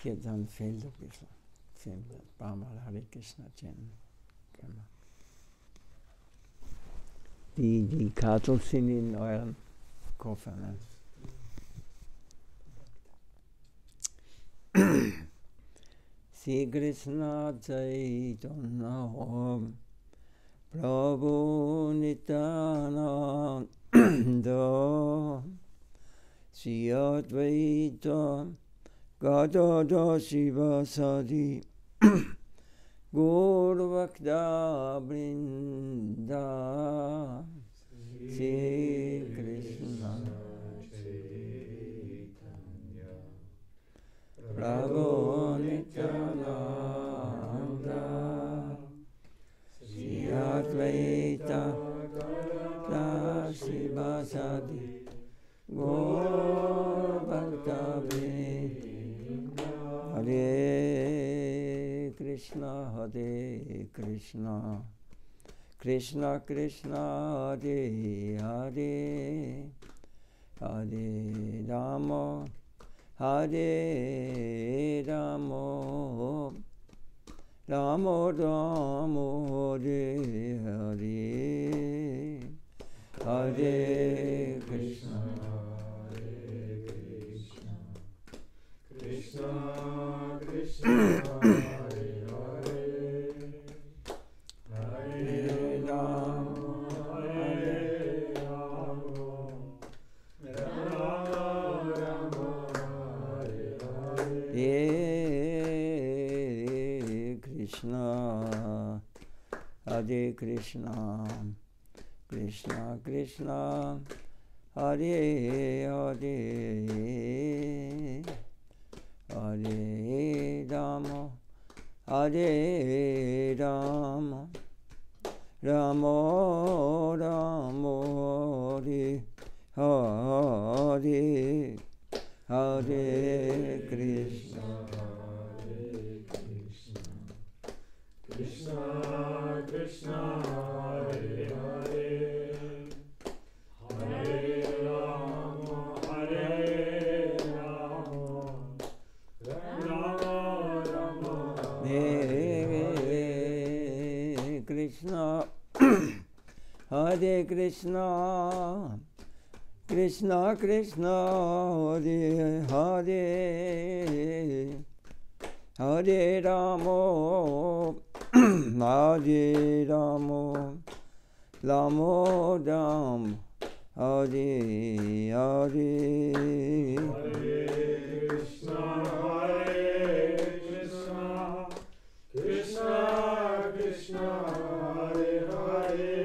Kirtan fehlt ein bisschen. Fehlt ein paar Mal Hare Krishna chanten. Die Karten sind in euren Koffern. Ne? Sri Krishna Chaitanya Prabhu Nityananda Sri Advaita Gadadha Sivasadi Gaur Bhakta Vrinda Sri Krishna Chaitanya Prabhu Nityananda Sri Advaita Gadadha Sivasadi Gaur Bhakta Vrinda Hare Krishna Hare Krishna Krishna Krishna Hare Hare Hare Rama Hare Rama Rama Rama Hare Hare Hare Krishna Krishna Krishna Hare Hare Hare Rama Hare Rama Rama Rama Hare Hare Krishna Hare Krishna Krishna Krishna Hare Hare Hare Rama Hare Rama Rama Rama Hare Hare Hare Krishna Krishna Krishna Hare Hare Hare Rama Hare Rama Rama Rama Hare Krishna Hare Krishna Krishna Krishna Hare Hare Hare Rama Hare Rama Rama Rama Hare Hare Hare Krishna Hare Krishna Krishna Krishna Hare Hare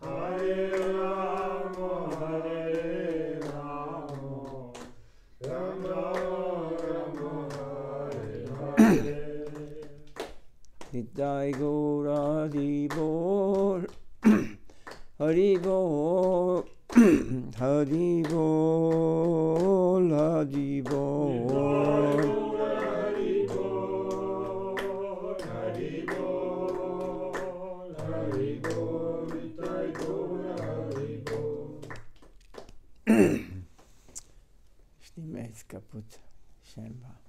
Hare Rama Hare Rama Rama Rama Hare Hare Nitai Gaura Hari Bol Hari Bol Hari Bol Hari Bol Hari Bol Hari Bol Hari Bol Nitai Gaura Hari Bol Stimme ist kaputt, scheinbar.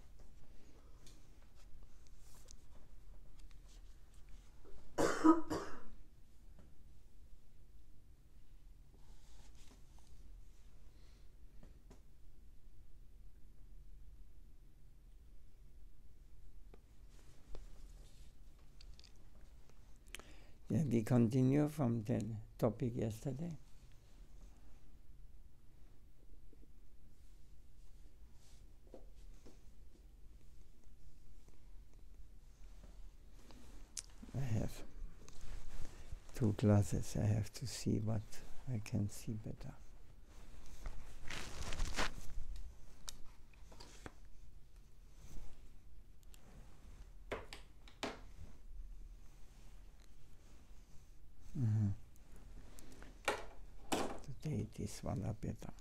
We continue from the topic yesterday. I have 2 glasses. I have to see what I can see better. Today this one are better.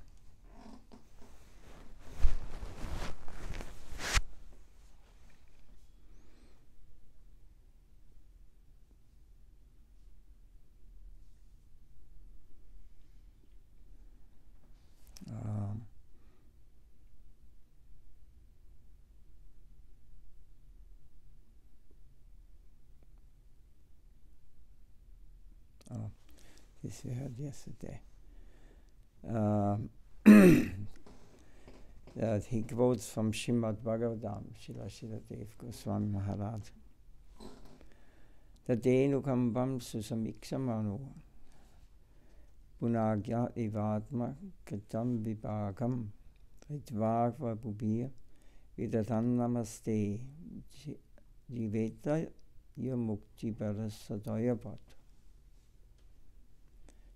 This we heard yesterday. That he quotes from Srimad Bhagavatam, Srila Goswami Maharaj. Tatenukambam susamiksamano punagya ivatma kritam vipakam ritvakva bubir vidatan namaste jiveta yamukti parasadayapad.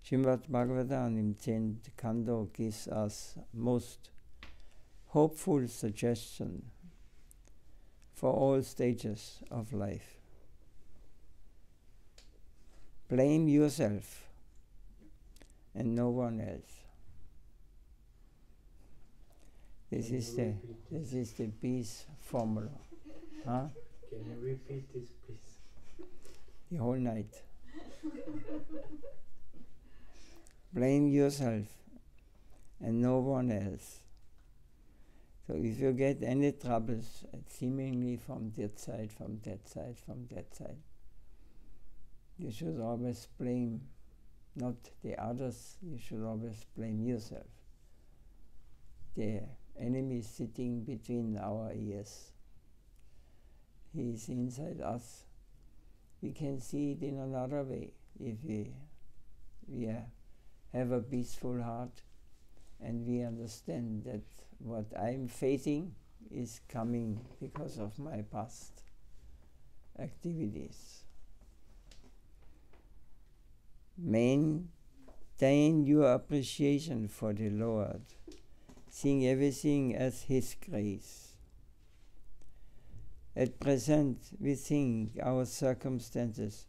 Srimad Bhagavatam in 10th Canto gives us most hopeful suggestion for all stages of life. Blame yourself and no one else. This is the peace formula. Huh? Can you repeat this, please? The whole night. Blame yourself and no one else. So if you get any troubles, seemingly from that side, from that side, from that side, you should always blame not the others, you should always blame yourself. The enemy is sitting between our ears. He is inside us. We can see it in another way if we have a peaceful heart and we understand that what I'm facing is coming because of my past activities. Maintain your appreciation for the Lord, seeing everything as His grace. At present, we think our circumstances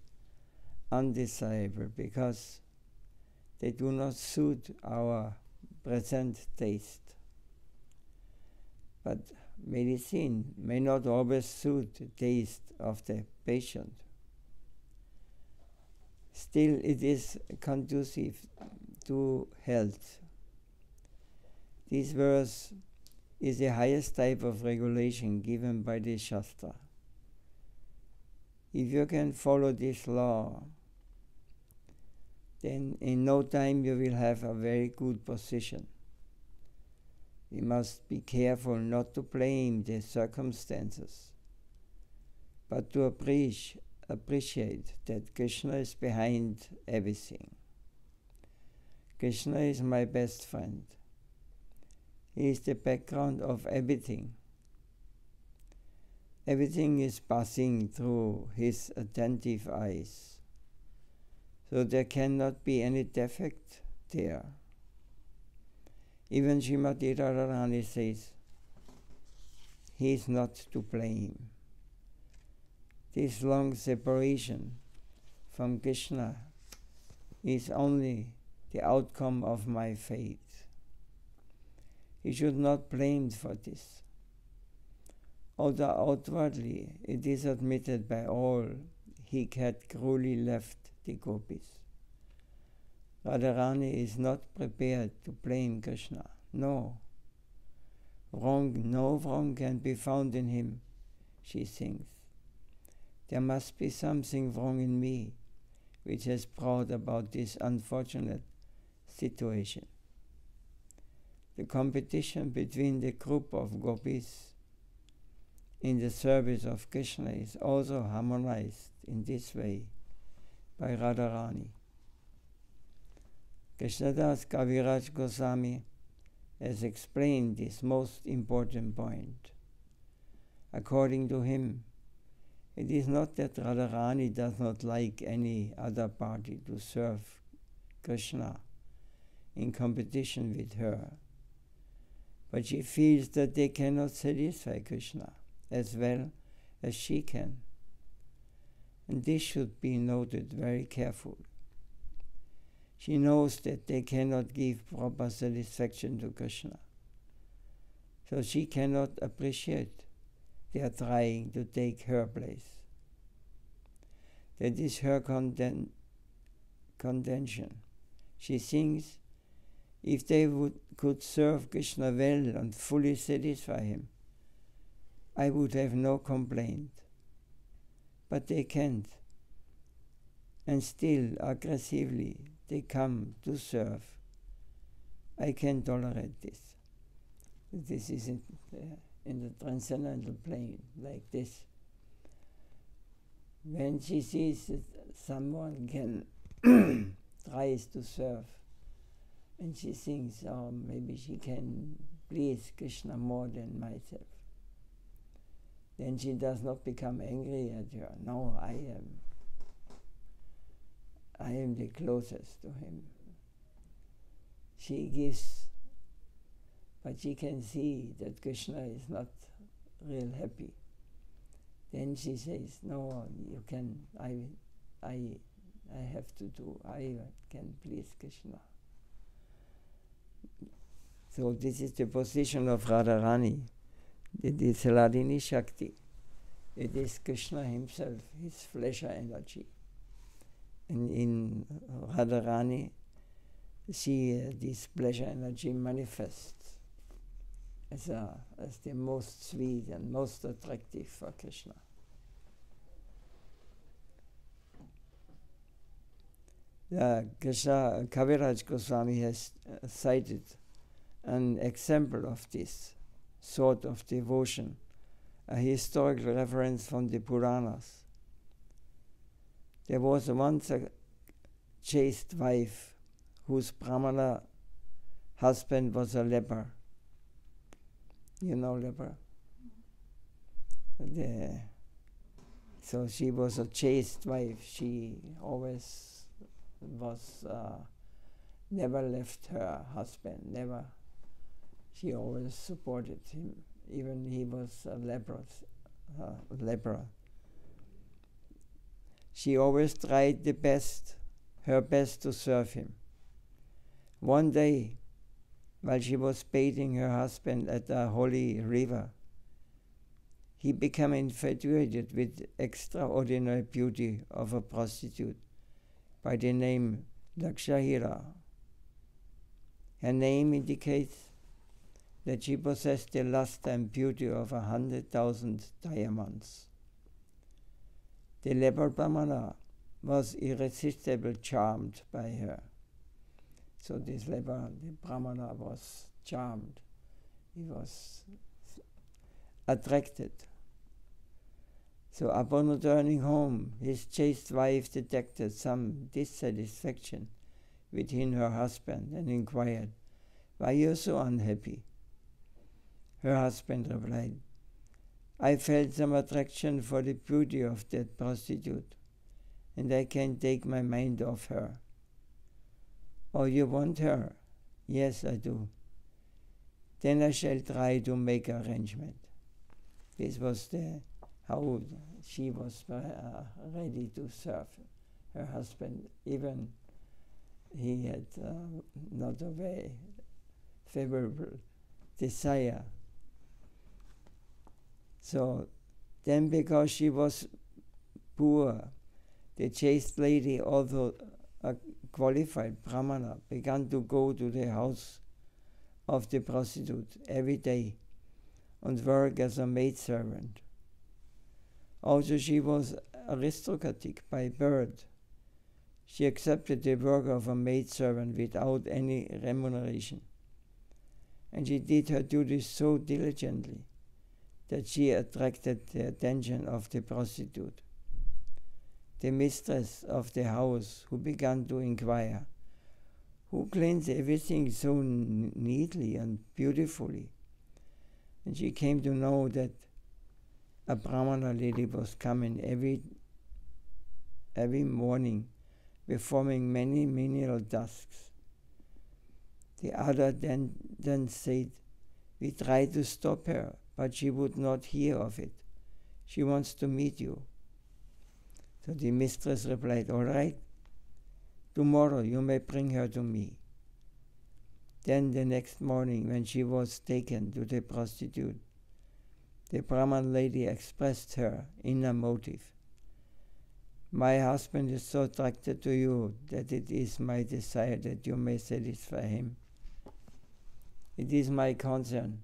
undesirable because they do not suit our present taste. But medicine may not always suit the taste of the patient. Still, it is conducive to health. This verse is the highest type of regulation given by the Shastra. If you can follow this law, then in no time you will have a very good position. We must be careful not to blame the circumstances, but to appreciate that Krishna is behind everything. Krishna is my best friend. He is the background of everything. Everything is passing through his attentive eyes, so there cannot be any defect there. Even Srimati Radharani says, he is not to blame. This long separation from Krishna is only the outcome of my fate. He should not blame for this. Although outwardly it is admitted by all, he had cruelly left the gopis. Radharani is not prepared to blame Krishna. No wrong can be found in him, she thinks. There must be something wrong in me which has brought about this unfortunate situation. The competition between the group of gopis in the service of Krishna is also harmonized in this way by Radharani. Krishnadas Kaviraj Goswami has explained this most important point. According to him, it is not that Radharani does not like any other party to serve Krishna in competition with her, but she feels that they cannot satisfy Krishna as well as she can. And this should be noted very carefully. She knows that they cannot give proper satisfaction to Krishna, so she cannot appreciate their trying to take her place. That is her contention. She thinks if they could serve Krishna well and fully satisfy him, I would have no complaint. But they can't, and still aggressively they come to serve. I can tolerate this. This is in the transcendental plane, like this. When she sees that someone can tries to serve, and she thinks, oh, maybe she can please Krishna more than myself, then she does not become angry at her. No, I am the closest to him. She gives, but she can see that Krishna is not real happy. Then she says, no, you can, I have to do, I can please Krishna. So this is the position of Radharani. It is Hladini Shakti. It is Krishna himself, his pleasure energy. And in Radharani, this pleasure energy manifests as the most sweet and most attractive for Krishna. Krishna Kaviraj Goswami has cited an example of this sort of devotion, a historical reference from the Puranas. There was once a chaste wife whose Brahmana husband was a leper. You know leper? So she was a chaste wife. She always was, never left her husband, never. She always supported him, even he was a leper. She always tried her best to serve him. One day, while she was bathing her husband at a holy river, he became infatuated with extraordinary beauty of a prostitute by the name Lakshahira. Her name indicates that she possessed the luster and beauty of 100,000 diamonds. The leper Brahmana was irresistibly charmed by her. So this leper, the Brahmana, was charmed. He was attracted. So upon returning home, his chaste wife detected some dissatisfaction within her husband and inquired, "Why are you so unhappy?" Her husband replied, "I felt some attraction for the beauty of that prostitute, and I can't take my mind off her." "Oh, you want her?" "Yes, I do." "Then I shall try to make arrangement." This was how she was ready to serve her husband, even he had not a very favorable desire. So then, because she was poor, the chaste lady, although a qualified Brahmana, began to go to the house of the prostitute every day and work as a maidservant. Also, she was aristocratic by birth. She accepted the work of a maidservant without any remuneration, and she did her duties so diligently that she attracted the attention of the prostitute. The mistress of the house, who began to inquire, "Who cleans everything so neatly and beautifully?" And she came to know that a Brahmana lady was coming every morning, performing many menial tasks. The other then said, "We tried to stop her, but she would not hear of it. She wants to meet you." So the mistress replied, "All right, tomorrow you may bring her to me." Then the next morning, when she was taken to the prostitute, the Brahman lady expressed her inner motive. "My husband is so attracted to you that it is my desire that you may satisfy him. It is my concern,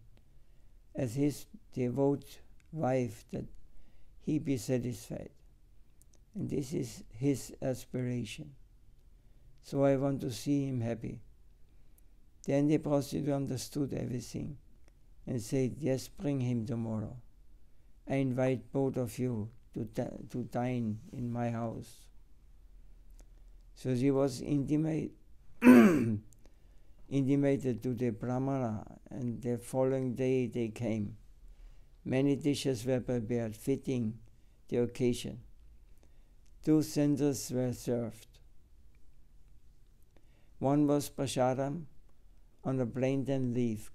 as his devout wife, that he be satisfied. And this is his aspiration. so I want to see him happy. Then the prostitute understood everything and said, yes, bring him tomorrow. I invite both of you to dine in my house. So she was intimated to the Brahmana, and the following day they came. Many dishes were prepared, fitting the occasion. 2 censers were served. One was prasadam on a plantain leaf,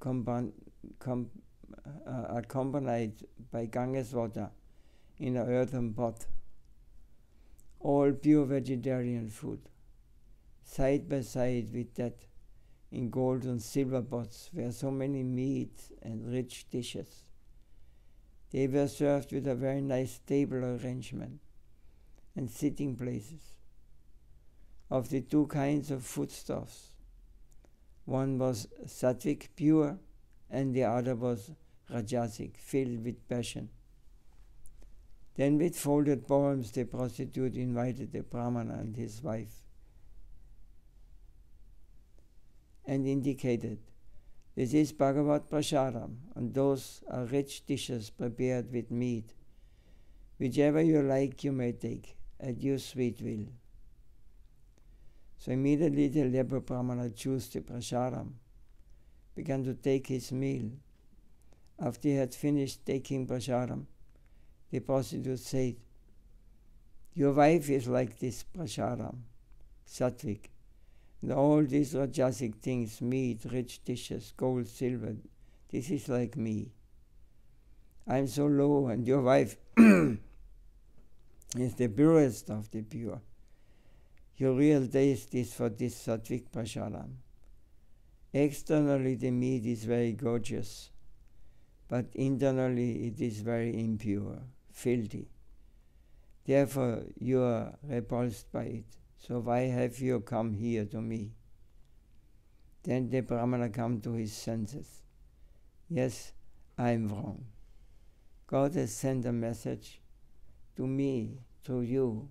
accompanied by Ganges water in an earthen pot. All pure vegetarian food. Side by side with that, in gold and silver pots, were so many meats and rich dishes. They were served with a very nice table arrangement and sitting places. Of the 2 kinds of foodstuffs, one was sattvic, pure, and the other was rajasic, filled with passion. Then with folded palms the prostitute invited the Brahmana and his wife and indicated, this is Bhagavat Prasadam, and those are rich dishes prepared with meat. Whichever you like you may take, at your sweet will. So immediately the leper Brahmana chose the prasadam, began to take his meal. After he had finished taking prasadam, the prostitute said, your wife is like this prasadam, sattvic, and all these rajasic things, meat, rich dishes, gold, silver, this is like me. I am so low, and your wife is the purest of the pure. Your real taste is for this sattvic prasadam. Externally the meat is very gorgeous, but internally it is very impure, filthy. Therefore you are repulsed by it. So why have you come here to me? Then the Brahmana come to his senses. Yes, I am wrong. God has sent a message to me, to you.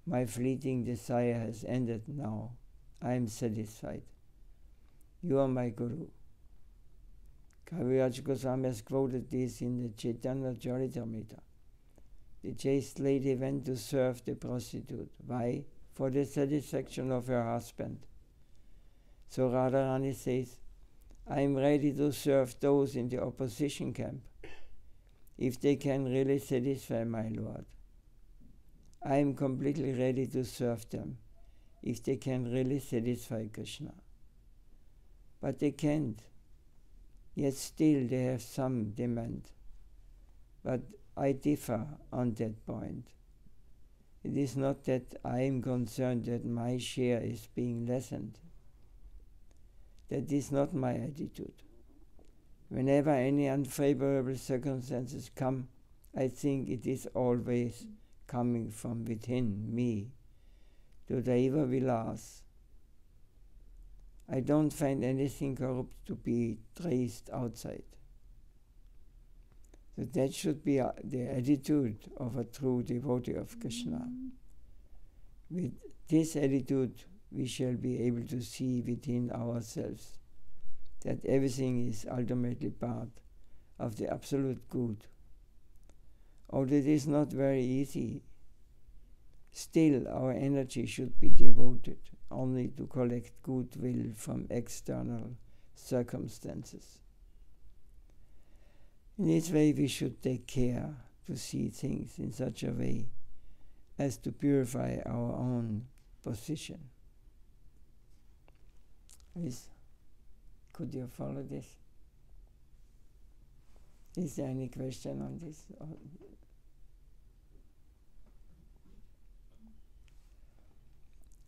My fleeting desire has ended now. I am satisfied. You are my Guru. Kaviraj Goswami has quoted this in the Chaitanya Charitamrita. The chaste lady went to serve the prostitute. Why? For the satisfaction of her husband. So Radharani says, I am ready to serve those in the opposition camp, if they can really satisfy my Lord. I am completely ready to serve them, if they can really satisfy Krishna. But they can't. Yet still they have some demand. But I differ on that point. It is not that I am concerned that my share is being lessened. That is not my attitude. Whenever any unfavorable circumstances come, I think it is always coming from within me, to Daiva Vilas. I don't find anything corrupt to be traced outside. So that should be the attitude of a true devotee of Krishna. With this attitude, we shall be able to see within ourselves that everything is ultimately part of the absolute good. Although it is not very easy, still our energy should be devoted only to collect goodwill from external circumstances. In this way we should take care to see things in such a way as to purify our own position. Could you follow this? Is there any question on this?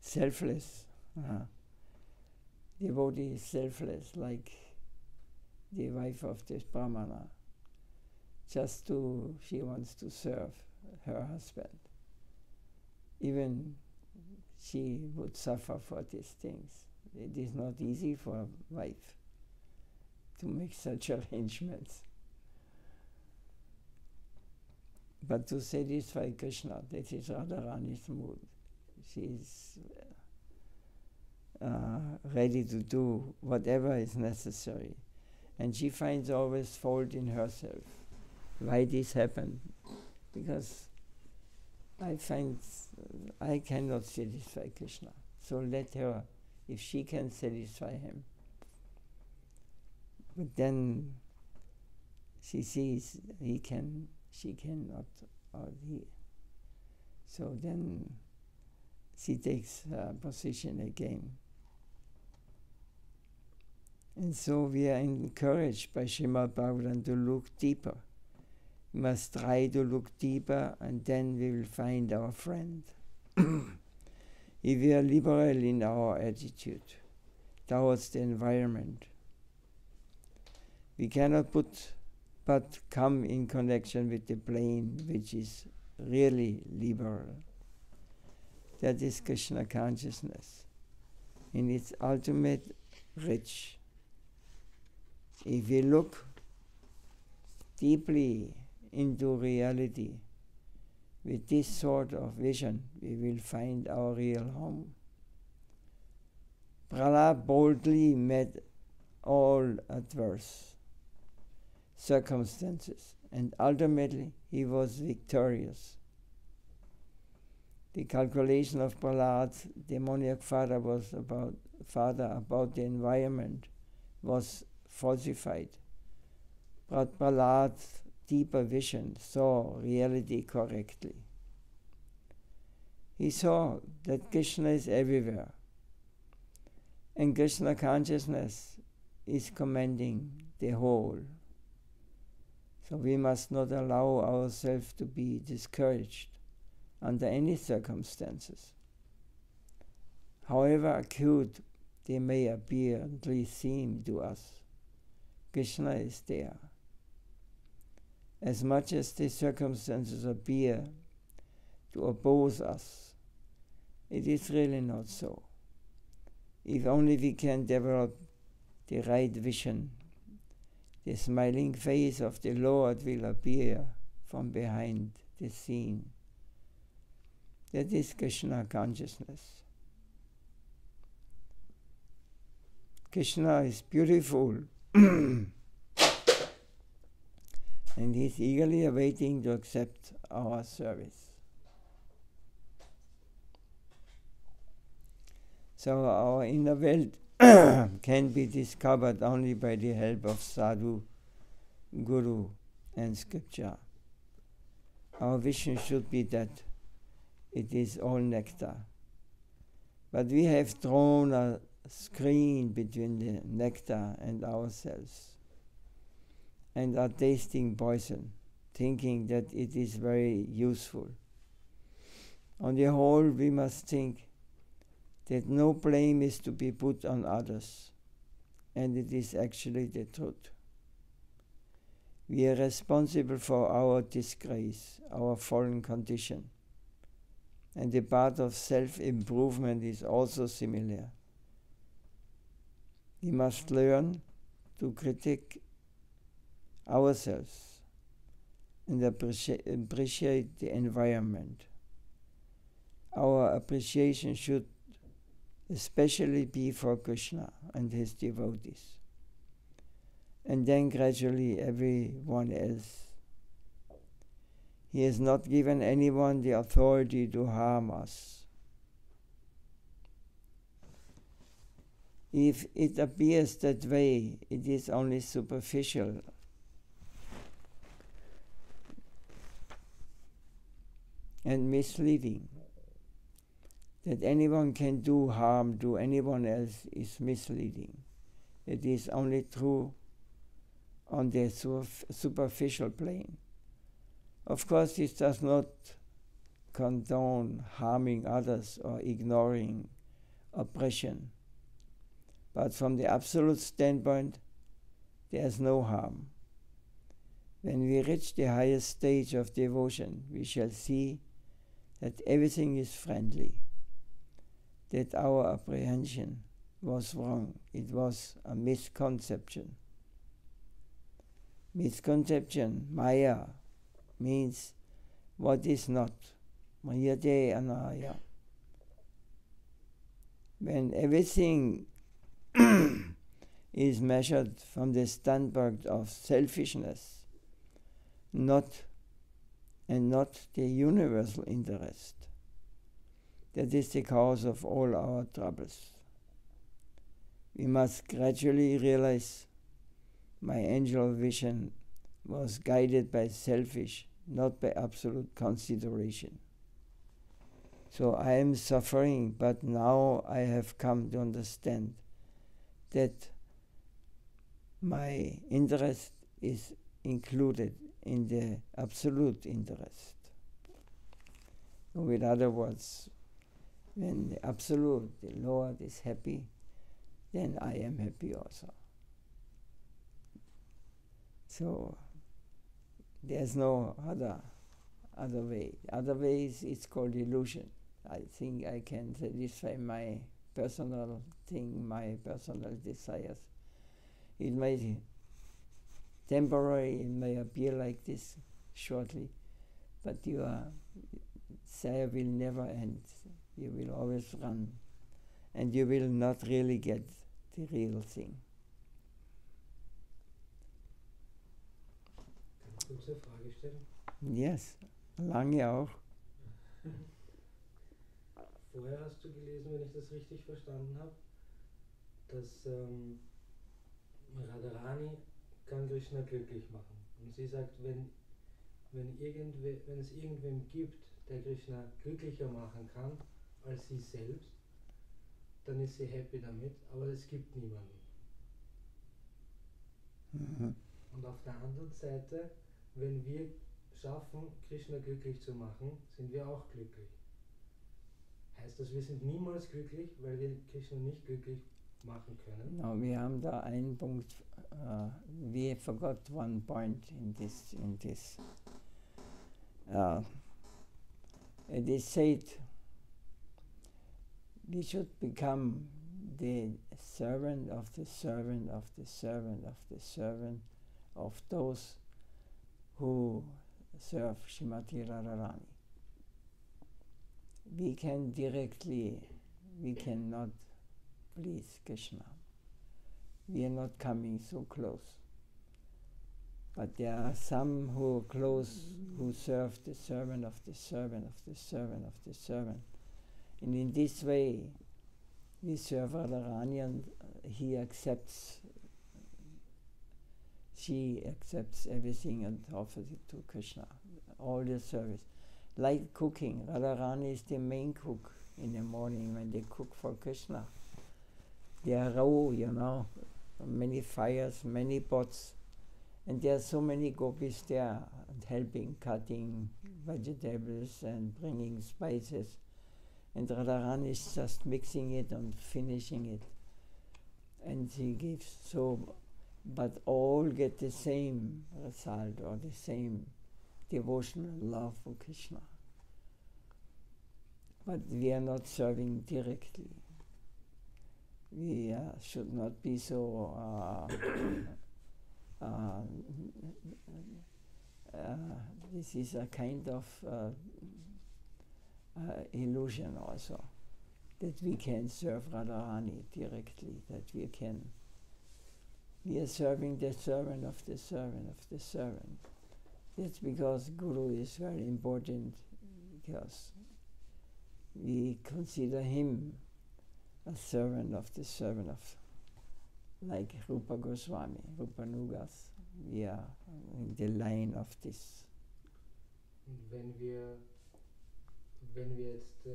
Selfless. Devotee is selfless, like the wife of this Brahmana. She wants to serve her husband. Even she would suffer for these things. It is not easy for a wife to make such arrangements. But to satisfy Krishna, that is Radharani's mood. She is ready to do whatever is necessary. And she finds always fault in herself. Why this happened? Because I find I cannot satisfy Krishna. So let her, if she can satisfy him. But then she sees she cannot, or he. So then she takes her position again. And so we are encouraged by Srimad Bhagavatam to look deeper. We must try to look deeper, and then we will find our friend. If we are liberal in our attitude towards the environment, we cannot but come in connection with the plane which is really liberal. That is Krishna consciousness in its ultimate rich. If we look deeply into reality with this sort of vision, we will find our real home. Prahlad boldly met all adverse circumstances, and ultimately he was victorious. The calculation of Prahlad's demoniac father about the environment was falsified, but Prahlad's deeper vision saw reality correctly. He saw that Krishna is everywhere, and Krishna consciousness is commanding the whole. So we must not allow ourselves to be discouraged under any circumstances. However acute they may apparently seem to us, Krishna is there. As much as the circumstances appear to oppose us, it is really not so. If only we can develop the right vision, the smiling face of the Lord will appear from behind the scene. That is Krishna consciousness. Krishna is beautiful and he is eagerly awaiting to accept our service. So our inner world can be discovered only by the help of sadhu, guru and scripture. Our vision should be that it is all nectar. But we have thrown a screen between the nectar and ourselves and are tasting poison, thinking that it is very useful. On the whole, we must think that no blame is to be put on others, and it is actually the truth. We are responsible for our disgrace, our fallen condition, and the path of self-improvement is also similar. We must learn to critique ourselves and appreciate the environment. Our appreciation should especially be for Krishna and his devotees, and then gradually everyone else. He has not given anyone the authority to harm us. If it appears that way, it is only superficial. And misleading. That anyone can do harm to anyone else is misleading. It is only true on the superficial plane. Of course, this does not condone harming others or ignoring oppression. But from the absolute standpoint, there is no harm. When we reach the highest stage of devotion, we shall see that everything is friendly, that our apprehension was wrong. It was a misconception. Misconception, Maya, means what is not. Mayate anaya. when everything is measured from the standpoint of selfishness, not the universal interest, that is the cause of all our troubles. We must gradually realize my angel vision was guided by selfish, not by absolute consideration. So I am suffering, but now I have come to understand that my interest is included in the absolute interest. So with other words, when the absolute, the Lord, is happy, then I am happy also. So there's no other way. Other ways, it's called illusion. I think I can satisfy my personal thing, my personal desires. It may be temporary, it may appear like this shortly, but your desire will never end. You will always run, and you will not really get the real thing. Kann ich kurz eine Frage stellen? Yes, lange auch. Vorher hast du gelesen, wenn ich das richtig verstanden habe, dass Radharani kann Krishna glücklich machen. Und sie sagt, wenn es irgendwem gibt, der Krishna glücklicher machen kann als sie selbst, dann ist sie happy damit, aber es gibt niemanden. Mhm. Und auf der anderen Seite, wenn wir schaffen, Krishna glücklich zu machen, sind wir auch glücklich. Heißt das, wir sind niemals glücklich, weil wir Krishna nicht glücklich machen können? No, wir haben da einen Punkt, we forgot one point in this. It is said we should become the servant of the servant of the servant of the servant of those who serve Srimati Radharani. We cannot please Krishna. We are not coming so close. But there are some who are close, who serve the servant of the servant of the servant of the servant. And in this way, we serve Radharani, and she accepts everything and offers it to Krishna, all the service. Like cooking, Radharani is the main cook in the morning when they cook for Krishna. They are raw, many fires, many pots, and there are so many gopis there helping, cutting vegetables and bringing spices. And Radharani is just mixing it and finishing it. And she gives but all get the same result or the same devotional love for Krishna. But we are not serving directly. We should not be so this is a kind of illusion also, that we can serve Radharani directly, that we are serving the servant of the servant of the servant. That's because Guru is very important, because we consider him a servant of the servant of, like Rupa Goswami, Rupa Nugas. We are in the line of this. Wenn wir jetzt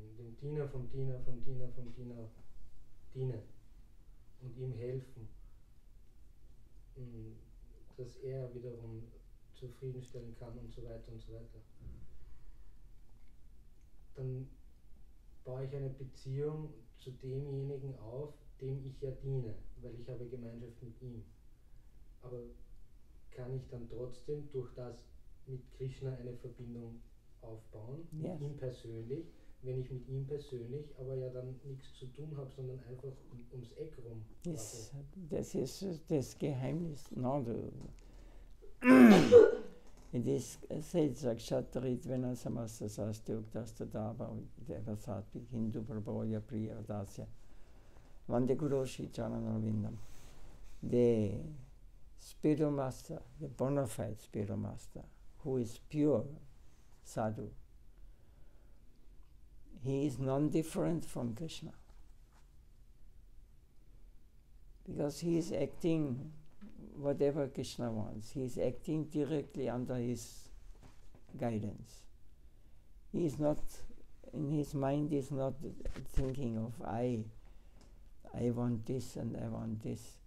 dem Diener vom Diener dienen und ihm helfen, dass er wiederum zufriedenstellen kann und so weiter, dann baue ich eine Beziehung zu demjenigen auf, dem ich ja diene, weil ich habe Gemeinschaft mit ihm. Aber kann ich dann trotzdem durch das mit Krishna eine Verbindung aufbauen, mit ihm persönlich, wenn ich mit ihm persönlich aber ja dann nichts zu tun habe, sondern einfach ums Eck rum. Das ist das Geheimnis. No, It is said Sakshataritvena Samastasastyoktastadaba Devasatvi Hindu Prabhoya Priya Dasya Vandeguru Charanarvindam. The spiritual master, the bona fide spiritual master, who is pure sadhu, he is non-different from Krishna. Because he is acting whatever Krishna wants. He is acting directly under his guidance. He is not, in his mind is not thinking of I want this and I want this.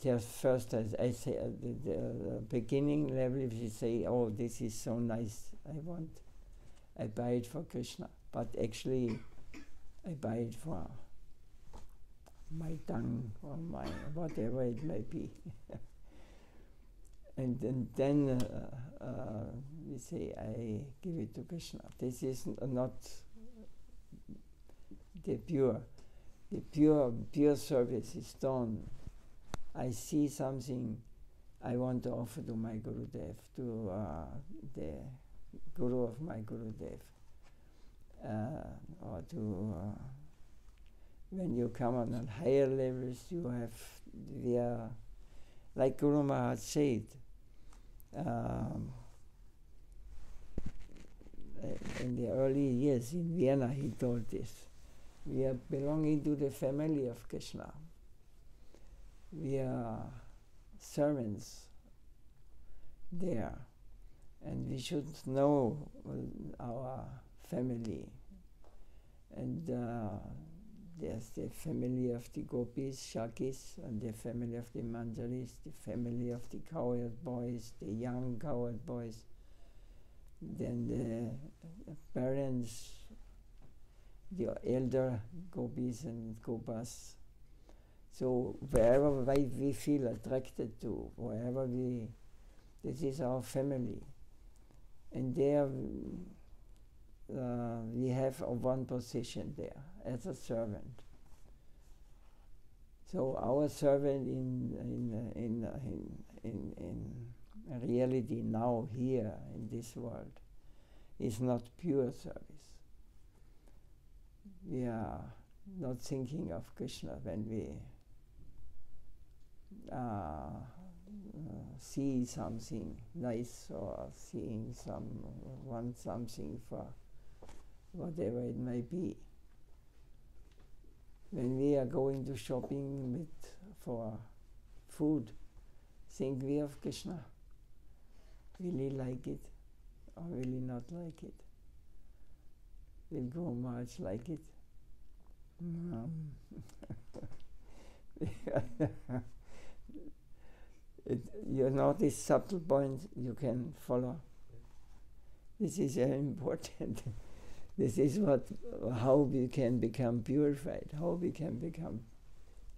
Just first, as I say, at the beginning level, if you say, oh, this is so nice, I buy it for Krishna. But actually, I buy it for my tongue or my whatever it may be. and then we say, I give it to Krishna. This is not the pure. The pure service is done. I see something I want to offer to my Gurudev, to the Guru of my Gurudev, or to when you come on higher levels, we are, like Guru Maharaj said, in the early years in Vienna, he told this. We are belonging to the family of Krishna. We are servants there, and we should know our family. And there's the family of the gopis, shakis, and the family of the manjaris, the family of the cowherd boys, the young cowherd boys, then the parents, the elder gopis and gopas. So wherever we feel attracted to, this is our family. And there we have one position there as a servant. So our servant in reality now here in this world is not pure service. We are not thinking of Krishna when we see something nice or want something for whatever it may be. When we are going to shopping for food, think we of Krishna. Will he like it or will he not like it? Will Guru Maharaj like it? You notice subtle points you can follow. This is very important. This is how we can become purified, how we can become,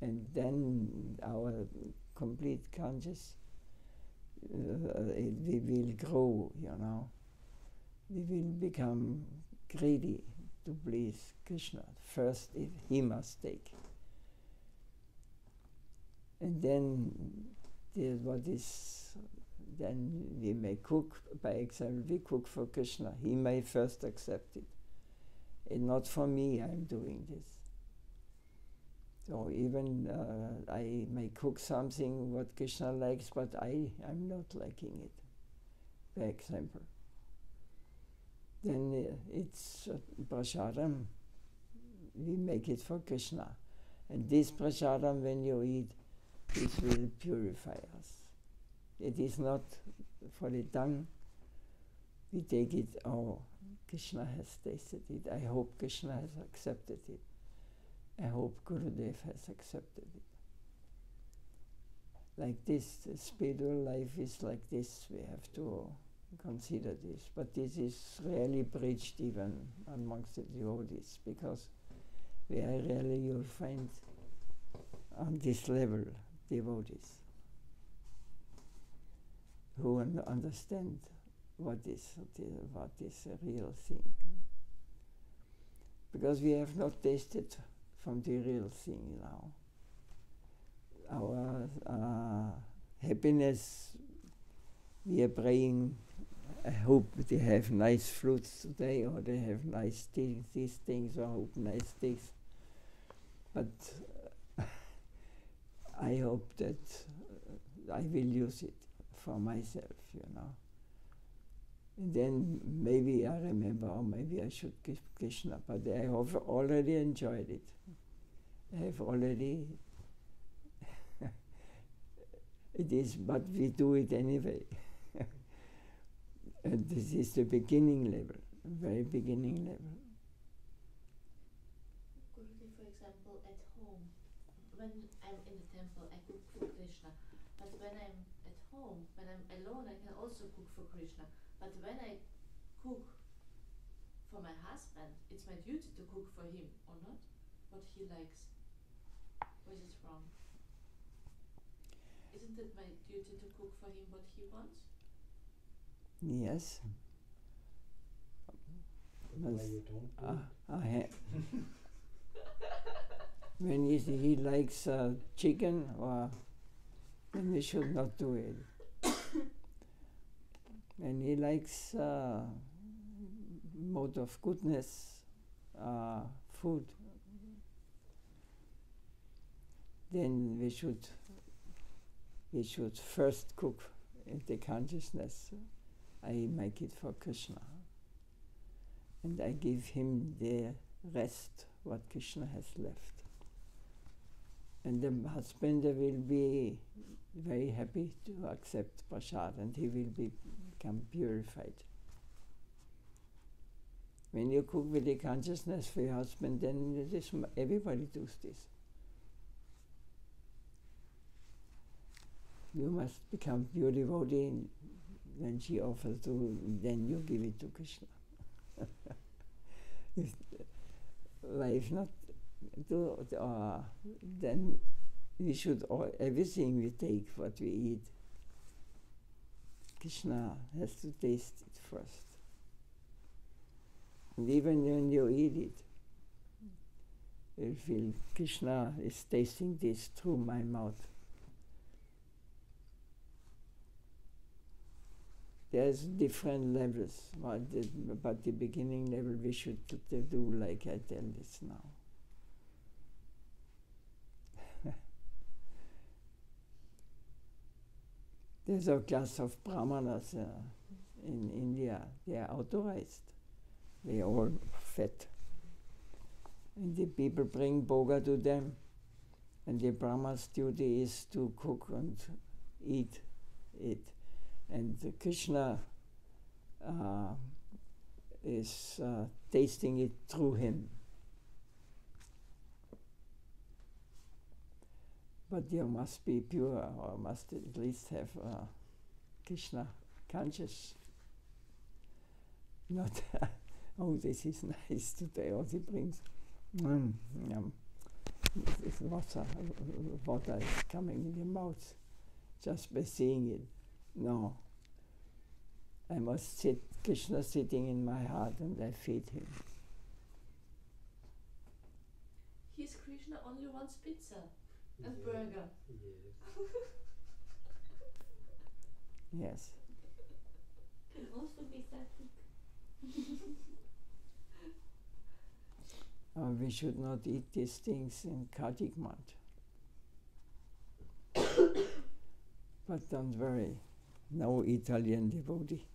and then our complete conscious, we will grow, We will become greedy to please Krishna. First, he must take. And then then we may cook, by example, we cook for Krishna. He may first accept it. And not for me, I'm doing this. So even I may cook something what Krishna likes, but I'm not liking it, by example. Then it's prasadam. We make it for Krishna. And this prasadam, when you eat, this will purify us. It is not for the tongue. We take it, Krishna has tasted it. I hope Krishna has accepted it. I hope Gurudev has accepted it. Like this, the spiritual life is like this. We have to consider this. But this is rarely preached even amongst the devotees, because very rarely you'll find on this level devotees who understand what is a real thing. Because we have not tasted from the real thing now. Our happiness we are praying, I hope they have nice fruits today, or they have nice these things, or hope nice things. But I hope that I will use it for myself, And then maybe I remember, or maybe I should give Krishna, but I have already enjoyed it. I have already, it is, but we do it anyway. And this is the beginning level, very beginning level. Guruji, for example, at home, when I'm in the temple, I cook for Krishna. But when I'm at home, when I'm alone, I can also cook for Krishna. But when I cook for my husband, it's my duty to cook for him, or not? What he likes. Or is it wrong? Isn't it my duty to cook for him what he wants? Yes. Why you don't do when he likes chicken, then we should not do it. When he likes mode of goodness, food, then we should first cook in the consciousness. I make it for Krishna, and I give him the rest what Krishna has left. And the husband will be very happy to accept prasad, and he will become purified. When you cook with the consciousness for your husband, then everybody does this. You must become pure devotee. When she offers to, then you give it to Krishna. If not, then we should everything we take, what we eat, Krishna has to taste it first. And even when you eat it, you feel Krishna is tasting this through my mouth. There's different levels, but the beginning level we should do like I tell this now. There's a class of brahmanas in India. They are authorized. They are all fat. And the people bring bhoga to them, and the brahma's duty is to cook and eat it. And Krishna is tasting it through him. But you must be pure, or must at least have Krishna conscious. Not, oh, this is nice today, or he brings, this water is coming in your mouth just by seeing it. No. I must sit, Krishna sitting in my heart, and I feed him. His Krishna only wants pizza and burger. Yes. Can also be sattvic. We should not eat these things in Kartik month. But don't worry. No Italian devotee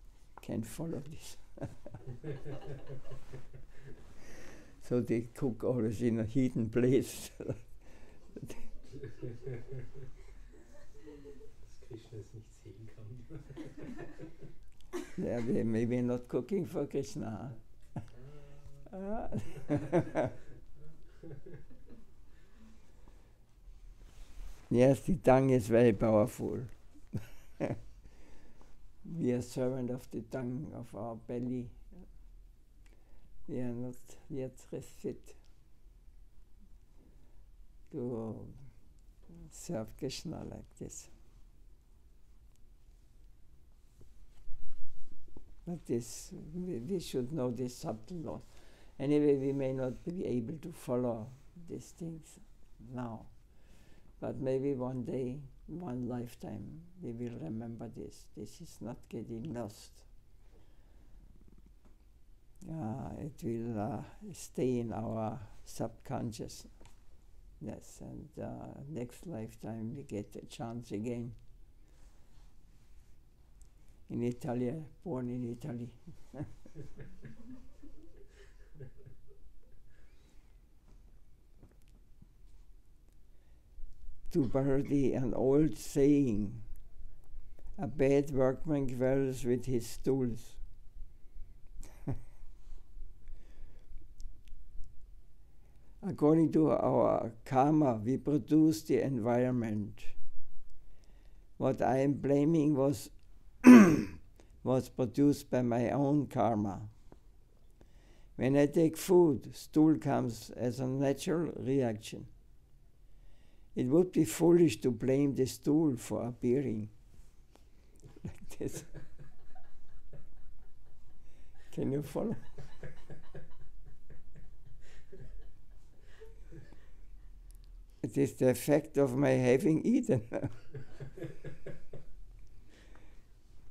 can follow this. So they cook always in a hidden place. Krishna es nicht sehen kann. Yeah, they maybe not cooking for Krishna. Yes, the tongue is very powerful. We are servant of the tongue, of our belly. We are not yet fit to serve Krishna like this. But this, we should know this subtle law. Anyway, we may not be able to follow these things now. But maybe one day one lifetime we will remember this. This is not getting lost. It will stay in our subconscious. Yes, and next lifetime we get a chance again. In Italy, born in Italy. To parody an old saying, a bad workman quarrels with his tools. According to our karma, we produce the environment. What I am blaming was produced by my own karma. When I take food, stool comes as a natural reaction. It would be foolish to blame the stool for appearing like this. Can you follow? It is the effect of my having eaten.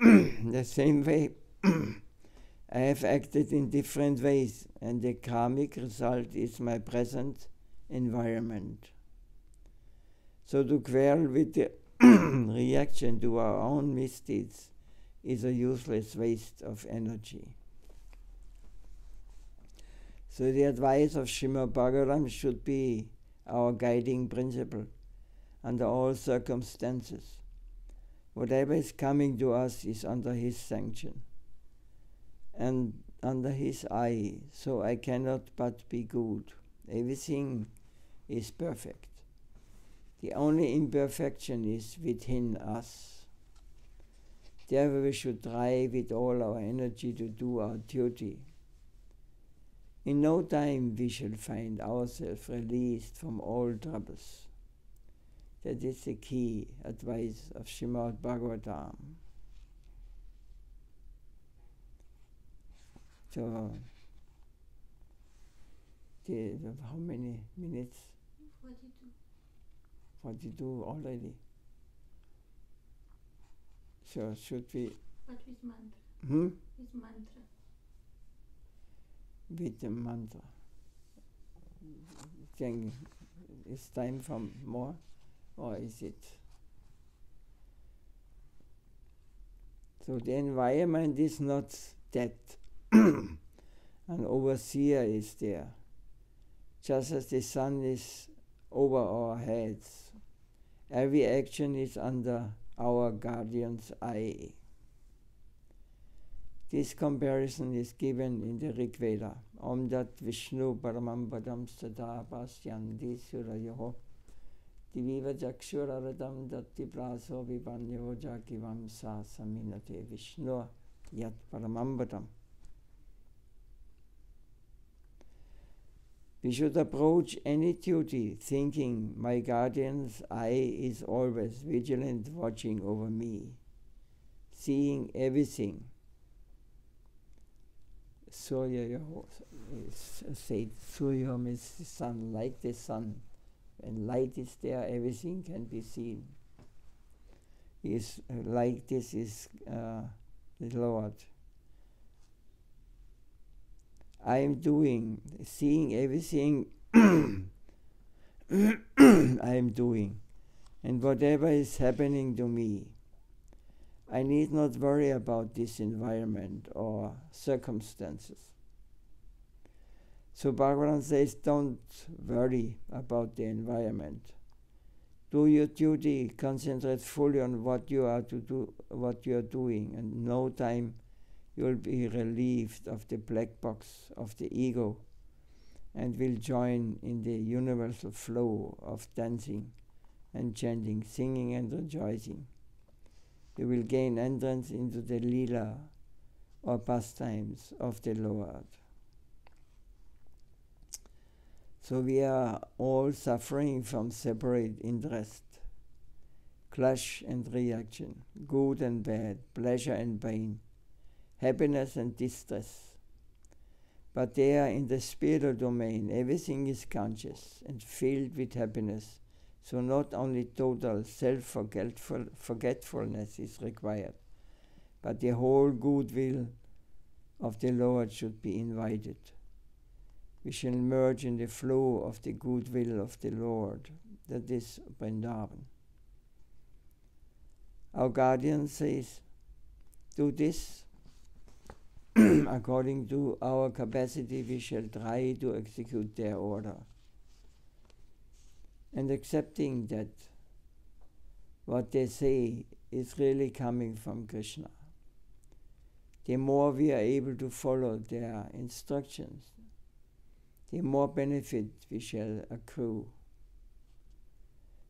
The same way, I have acted in different ways, and the karmic result is my present environment. So to quarrel with the reaction to our own misdeeds is a useless waste of energy. So the advice of Srimad Bhagavatam should be our guiding principle under all circumstances. Whatever is coming to us is under His sanction and under His eye, so I cannot but be good. Everything is perfect. The only imperfection is within us. Therefore we should try with all our energy to do our duty. In no time we shall find ourselves released from all troubles. That is the key advice of Srimad Bhagavatam. So, how many minutes? 42. 42 already. So should we... But with mantra. With mantra. With the mantra. Think it's time for more, or is it? So the environment is not that an overseer is there, just as the sun is over our heads. Every action is under our guardian's eye. This comparison is given in the Rig Veda. Om dat Vishnu paramam padam sada pasyandi surayoho diviva jakshuraradam datti praso vipanyo jakivam sa saminate Vishnu yat paramam padam. We should approach any duty thinking my guardian's eye is always vigilant, watching over me, seeing everything. Surya is said, Surya means the sun, like the sun. When light is there, everything can be seen. Is like this is the Lord. I am doing, seeing everything I am doing, and whatever is happening to me, I need not worry about this environment or circumstances. So Bhagavan says, don't worry about the environment. Do your duty, concentrate fully on what you are to do, what you are doing, and in no time you will be relieved of the black box of the ego and will join in the universal flow of dancing and chanting, singing and rejoicing. You will gain entrance into the lila or pastimes of the Lord. So we are all suffering from separate interest, clash and reaction, good and bad, pleasure and pain, happiness and distress. But there in the spiritual domain, everything is conscious and filled with happiness, So not only total self-forgetfulness is required, but the whole goodwill of the Lord should be invited. We shall merge in the flow of the goodwill of the Lord, that is Vrindavan. Our guardian says, do this. According to our capacity, we shall try to execute their order. And accepting that what they say is really coming from Krishna. The more we are able to follow their instructions, the more benefit we shall accrue.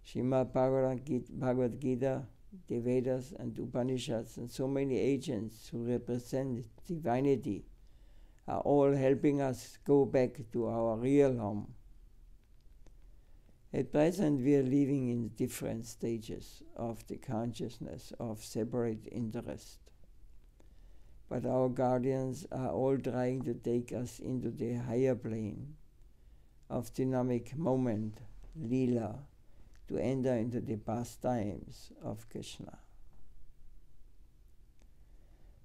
Srimad Bhagavad Gita, the Vedas and Upanishads and so many agents who represent divinity are all helping us go back to our real home. At present we are living in different stages of the consciousness of separate interest. But our guardians are all trying to take us into the higher plane of dynamic moment, Leela, to enter into the pastimes of Krishna.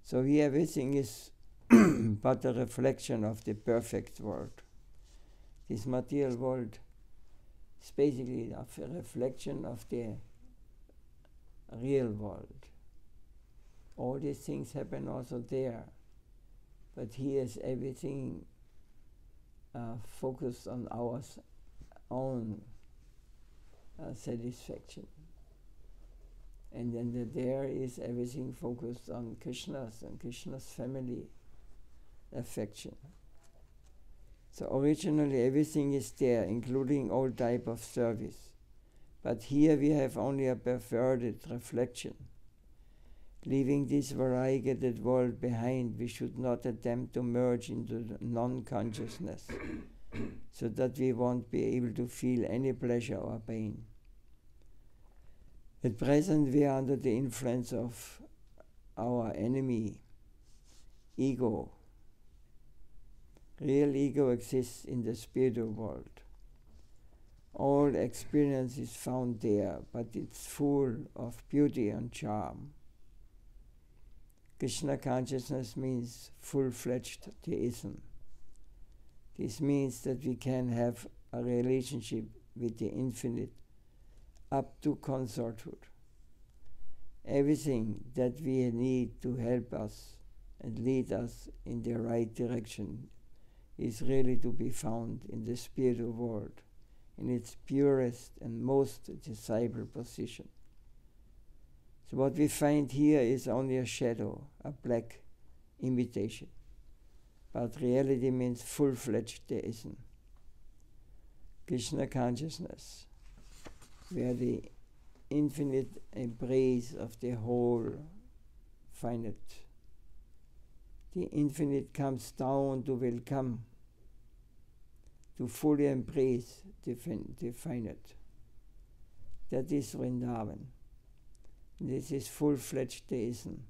So here everything is but a reflection of the perfect world. This material world is basically a reflection of the real world. All these things happen also there, but here is everything focused on our own satisfaction. And then there is everything focused on Krishna's and Krishna's family affection. So originally everything is there, including all type of service. But here we have only a perverted reflection. Leaving this variegated world behind, we should not attempt to merge into the non-consciousness, so that we won't be able to feel any pleasure or pain. At present we are under the influence of our enemy, ego. Real ego exists in the spiritual world. All experience is found there, but it's full of beauty and charm. Krishna consciousness means full-fledged theism. This means that we can have a relationship with the infinite up to consorthood. Everything that we need to help us and lead us in the right direction is really to be found in the spiritual world, in its purest and most desirable position. So what we find here is only a shadow, a black imitation. But reality means full-fledged theism. Krishna consciousness, where the infinite embrace of the whole finite. The infinite comes down to welcome, to fully embrace the finite. That is Vrindavan. This is full-fledged theism.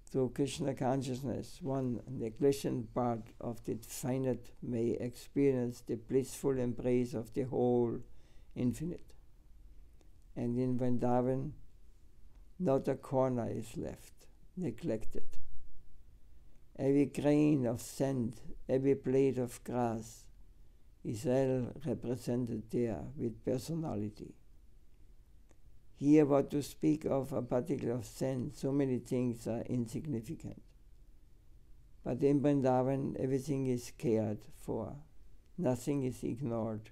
Through Krishna consciousness, one neglected part of the finite may experience the blissful embrace of the whole infinite. And in Vrindavan, not a corner is left, neglected. Every grain of sand, every blade of grass is well represented there with personality. Here, what to speak of a particle of sand, so many things are insignificant. But in Vrindavan, everything is cared for, nothing is ignored.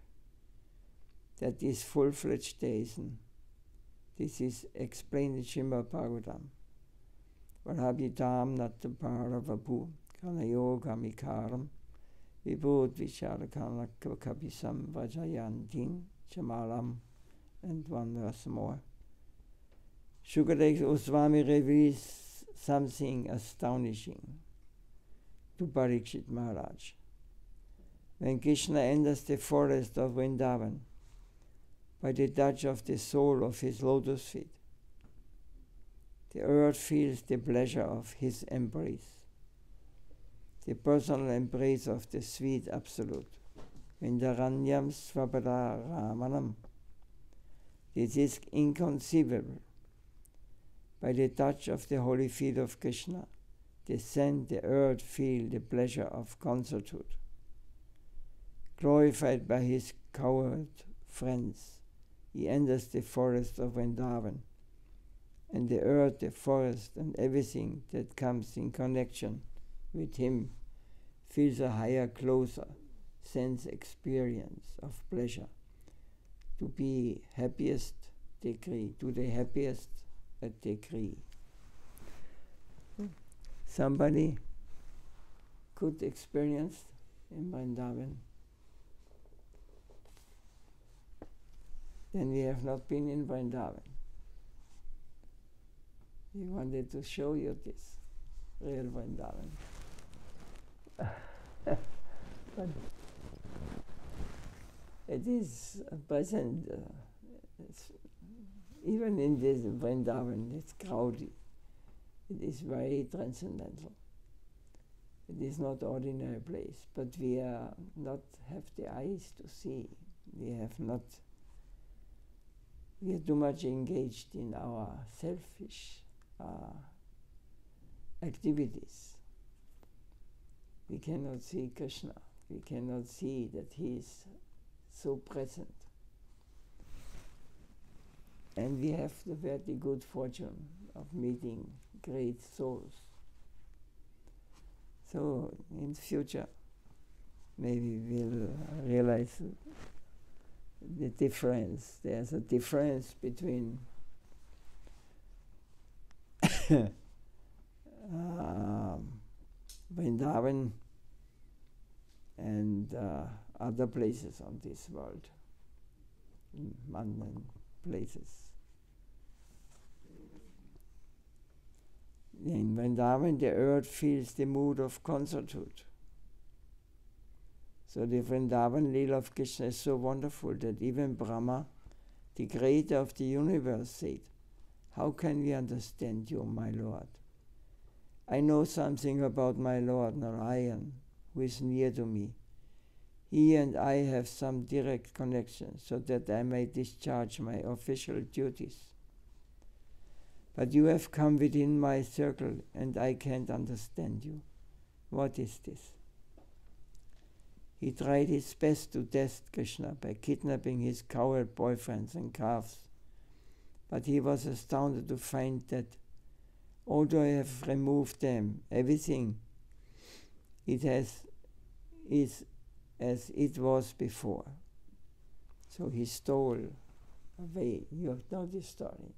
That is full-fledged theism. This is explained in Srimad Bhagavatam. Varhabhitam nattapara kanayo kamikaram vibhut vicharakanakkabisam vajayantin chamalam. And one verse more. Shukadeva Goswami reveals something astonishing to Parikshit Maharaj. When Krishna enters the forest of Vrindavan, by the touch of the sole of his lotus feet, the earth feels the pleasure of his embrace, the personal embrace of the sweet Absolute. Vindaranyam Svapada Ramanam This is inconceivable. By the touch of the holy feet of Krishna, the sun, the earth feel the pleasure of concerthood. Glorified by his cowherd friends, he enters the forest of Vrindavan, and the earth, the forest, and everything that comes in connection with him feels a higher, closer sense experience of pleasure to be happiest degree, to the happiest degree. Somebody could experience in Vrindavan. Then we have not been in Vrindavan. We wanted to show you this real Vrindavan. But it is present, even in this Vrindavan, it's crowded. It is very transcendental. It is not ordinary place, but we are not have the eyes to see. We are too much engaged in our selfish activities. We cannot see Krishna. We cannot see that he is so present. And we have the very good fortune of meeting great souls. So in the future, maybe we'll realize the difference. There's a difference between Vrindavan and other places on this world, mundane places. In Vrindavan, the earth feels the mood of concerthood. So the Vrindavan Leela of Krishna is so wonderful that even Brahma, the creator of the universe, said, "How can we understand you, my Lord? I know something about my Lord Narayan, who is near to me. He and I have some direct connection, so that I may discharge my official duties. But you have come within my circle, and I can't understand you. What is this?" He tried his best to test Krishna by kidnapping his cowherd boyfriends and calves, but he was astounded to find that although I have removed them, everything is as it was before. So he stole away. You know this story.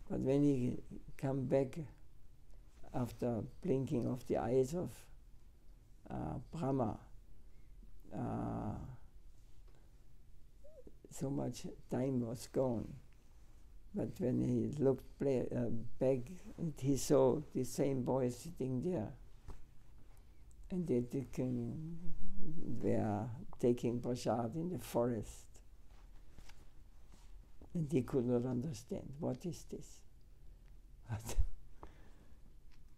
But when he come back after blinking of the eyes of Brahma, so much time was gone. But when he looked back, he saw the same boy sitting there, and they were taking prasad in the forest. And he could not understand, what is this?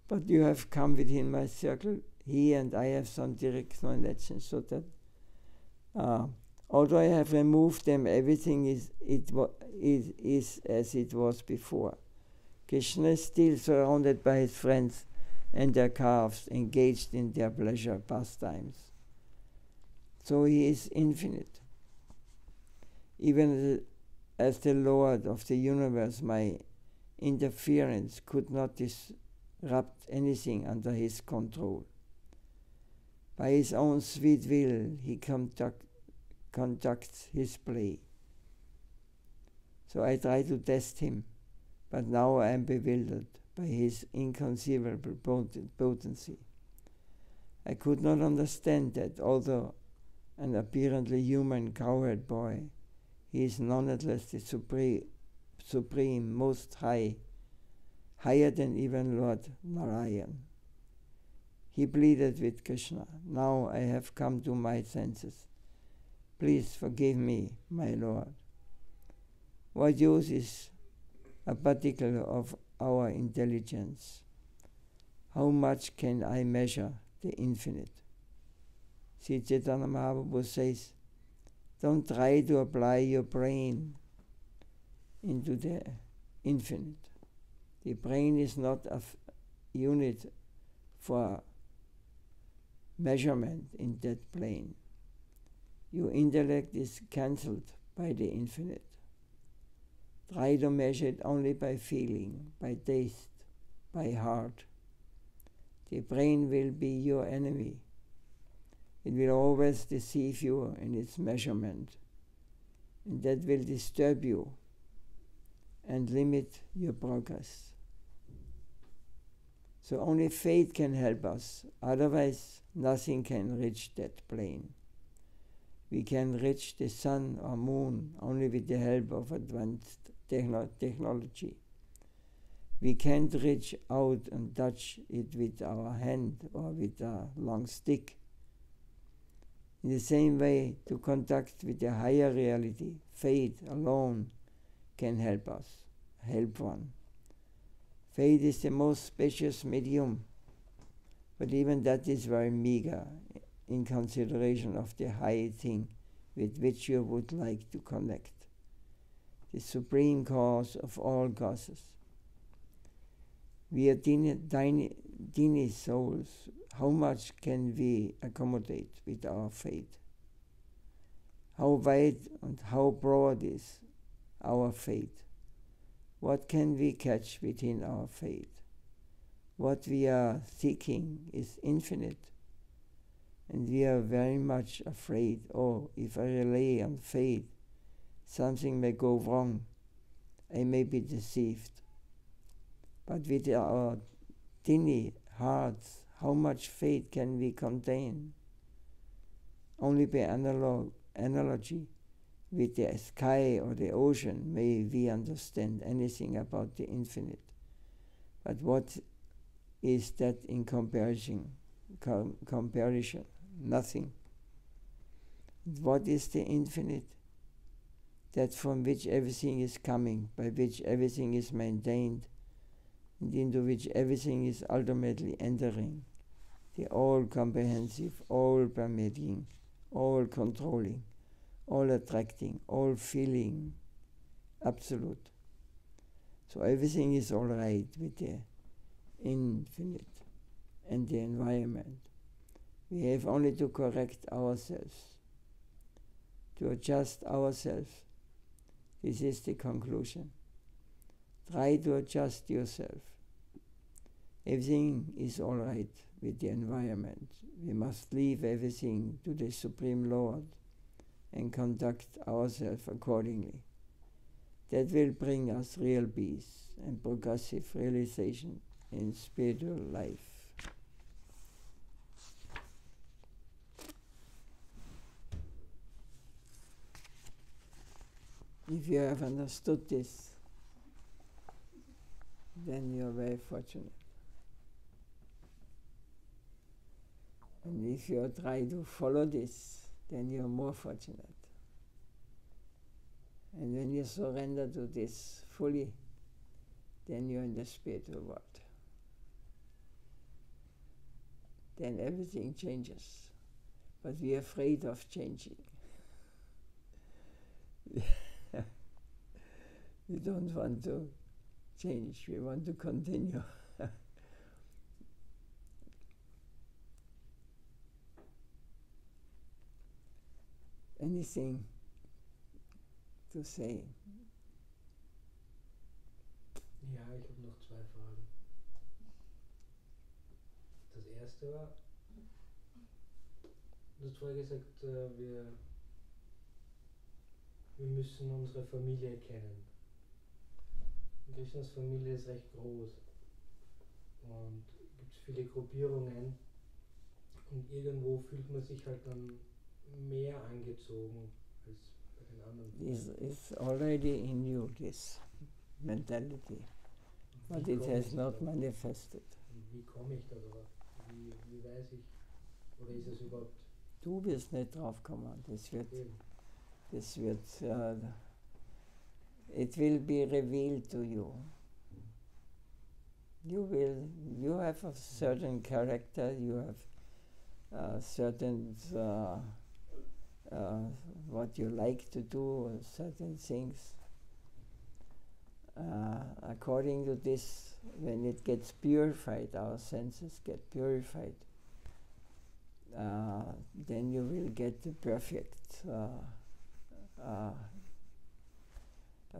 But you have come within my circle. He and I have some direct connection, so that although I have removed them, everything is as it was before. Krishna is still surrounded by his friends and their calves, engaged in their pleasure pastimes. So he is infinite. Even as the Lord of the universe, my interference could not disrupt anything under his control. By his own sweet will, he conducts his play. So I try to test him, but now I am bewildered by his inconceivable potency. I could not understand that, although an apparently human cowherd boy, he is nonetheless the supreme, most high, higher than even Lord Narayan. He pleaded with Krishna, "Now I have come to my senses. Please forgive me, my Lord. What use is a particle of our intelligence? How much can I measure the infinite?" Sri Chaitanya Mahaprabhu says, Don't try to apply your brain into the infinite. The brain is not a unit for measurement in that plane. Your intellect is cancelled by the infinite. Try to measure it only by feeling, by taste, by heart. The brain will be your enemy. It will always deceive you in its measurement, and that will disturb you and limit your progress. So only faith can help us, otherwise nothing can reach that plane. We can reach the sun or moon only with the help of advanced technology. We can't reach out and touch it with our hand or with a long stick. In the same way, to contact with a higher reality, faith alone can help us, help one. Faith is the most spacious medium, but even that is very meager in consideration of the high thing with which you would like to connect, the supreme cause of all causes. We are tiny souls. How much can we accommodate with our faith? How wide and how broad is our faith? What can we catch within our faith? What we are seeking is infinite, and we are very much afraid, if I rely on faith, something may go wrong, I may be deceived. But with our tiny hearts, how much faith can we contain? Only by analogy with the sky or the ocean may we understand anything about the infinite. But what is that in comparison? Nothing. What is the infinite? That from which everything is coming, by which everything is maintained, and into which everything is ultimately entering, the all-comprehensive, all-permeating, all-controlling, all-attracting, all-feeling, absolute. So everything is all right with the infinite and the environment. We have only to correct ourselves, to adjust ourselves. This is the conclusion. Try to adjust yourself. Everything is all right with the environment. We must leave everything to the Supreme Lord and conduct ourselves accordingly. That will bring us real peace and progressive realization in spiritual life. If you have understood this, then you are very fortunate. And if you try to follow this, then you are more fortunate. And when you surrender to this fully, then you're in the spiritual world. Then everything changes. But we are afraid of changing. We don't want to change, we want to continue. Anything to say? Ja, ich habe noch zwei Fragen. Das erste war, du hast vorher gesagt, wir müssen unsere Familie kennen. Krishnas Familie ist recht groß und gibt viele Gruppierungen und irgendwo fühlt man sich halt dann mehr angezogen als bei den anderen. It's already in you, this mentality, but it has not manifested. Wie komme ich da drauf? Wie weiß ich? Oder ist es überhaupt? Du wirst nicht drauf kommen. It will be revealed to you. You have a certain character, you have certain what you like to do, certain things. According to this, when it gets purified, our senses get purified, then you will get the perfect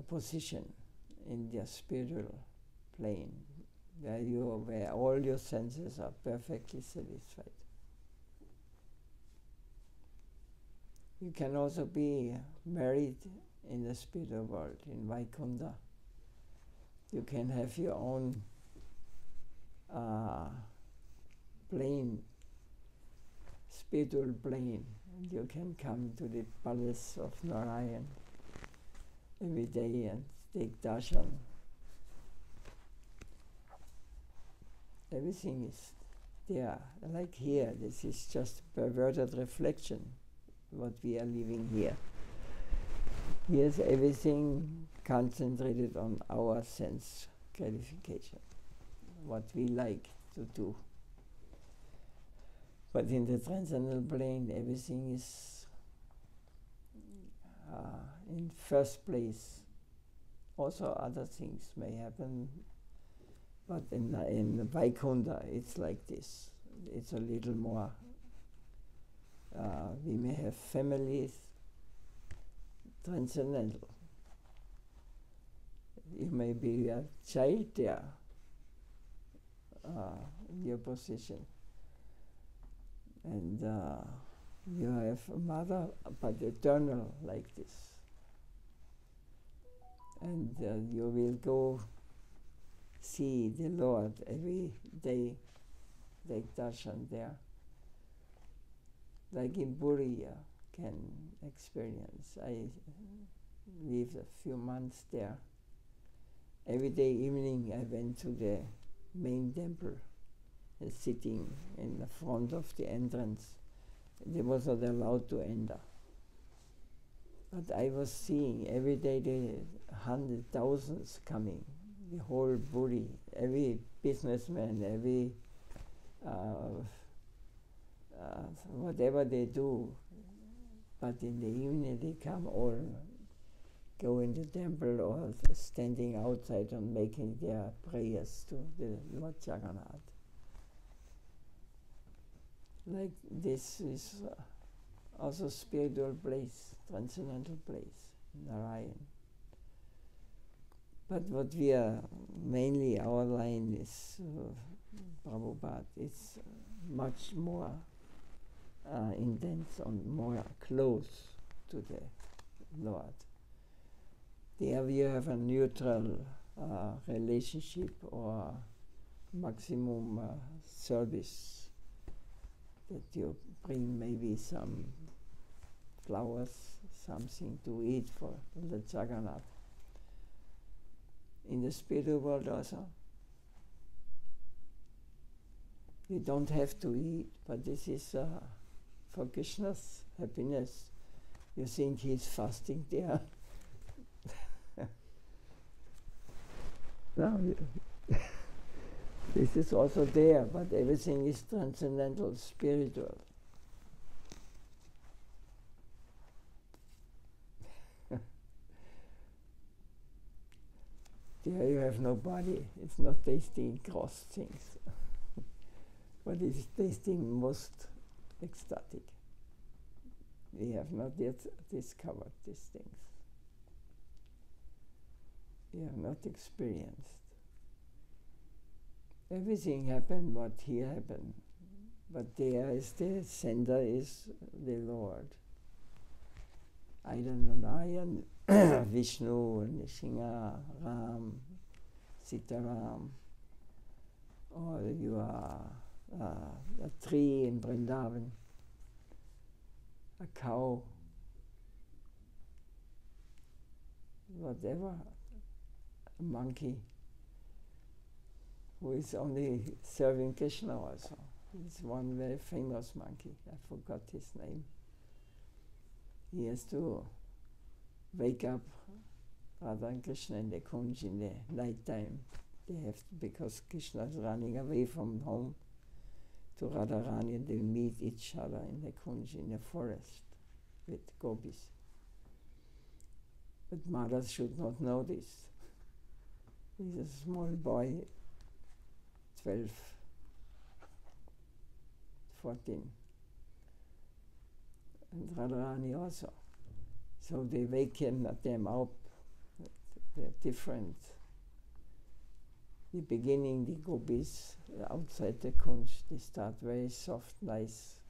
position in the spiritual plane, where all your senses are perfectly satisfied. You can also be married in the spiritual world, in Vaikuntha. You can have your own plane, spiritual plane, and you can come to the palace of Narayan every day and take darshan. Everything is there. Like here, this is just perverted reflection, what we are living here. Here's everything concentrated on our sense gratification, what we like to do. But in the transcendental plane, everything is in first place. Also other things may happen, but in Vaikuntha it's like this. It's a little more. We may have families, transcendental. You may be a child there, in your position. And you have a mother, but eternal like this. And you will go see the Lord every day, take darshan there. Like in Puri, you can experience. I lived a few months there. Every day evening I went to the main temple, sitting in the front of the entrance. They was not allowed to enter. But I was seeing every day the thousands coming, the whole Puri, every businessman, every whatever they do. But in the evening they come all go in the temple or standing outside and making their prayers to the Lord Jagannath. Like this is also spiritual place, transcendental place, Narayan. But what we are, mainly our line is Prabhupada. It's much more intense and more close to the Lord. There you have a neutral relationship or maximum service, that you bring maybe some flowers, something to eat for the Jagannath. In the spiritual world also, you don't have to eat, but this is for Krishna's happiness. You think he's fasting there. No, this is also there, but everything is transcendental, spiritual. There you have no body. It's not tasting gross things, but it's tasting most ecstatic. We have not yet discovered these things. We have not experienced. Everything happened what here happened, but there is the center is the Lord. Either Narayan, Vishnu, Nishinga, Ram, Sitaram, or you are a tree in Vrindavan, a cow, whatever, a monkey, who is only serving Krishna also. He's one very famous monkey, I forgot his name. He has to wake up Radha and Krishna in the Kunj in the night time. They have to, because Krishna is running away from home to Radharani, and they meet each other in the Kunj in the forest with gopis. But Maharaj should not know this. He's a small boy, 12, 14. And Radharani also. So they wake them up. They're different. The beginning, the gopis outside the kunj, they start very soft, nice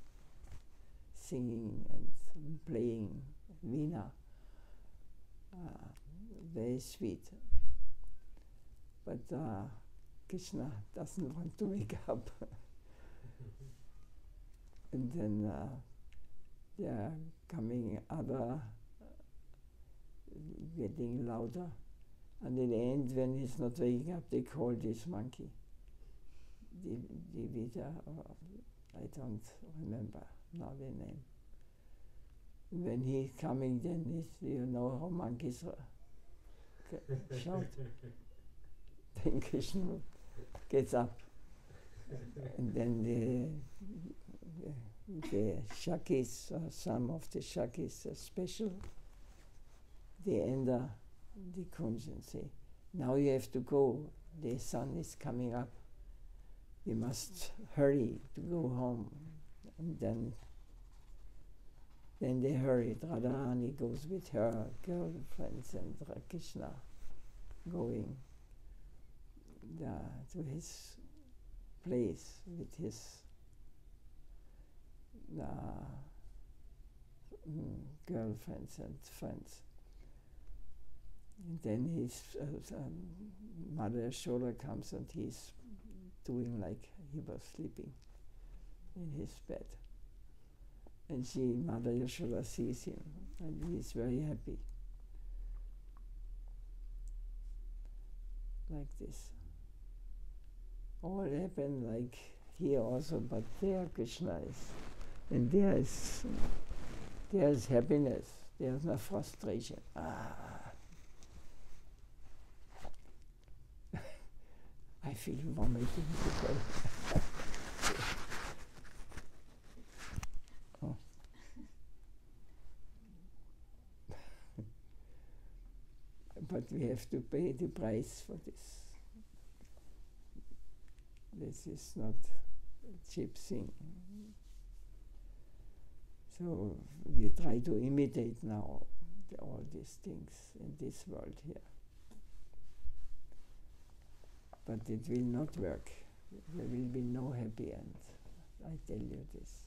singing and playing veena. Very sweet. But Krishna doesn't want to wake up. And then there are coming other, getting louder. And in the end, when he's not waking up, they call this monkey Divita, or I don't remember now the name. When he's coming, then you know how monkeys shout. Then Krishna gets up. And then the Shakis, some of the Shakis are special, they enter the kunj and say, now you have to go, the sun is coming up, you must hurry to go home. And then they hurried. Radharani goes with her girlfriends and Krishna going to his place with his girlfriends and friends. And then his Mother Yashoda comes and he's doing like he was sleeping in his bed. And Mother Yashoda sees him and he's very happy. Like this. All happened like here also, but there Krishna is. And there is happiness, there is no frustration. I feel vomiting today. Oh. But we have to pay the price for this. This is not a cheap thing. So we try to imitate now all these things in this world here. But it will not work. There will be no happy end. I tell you this.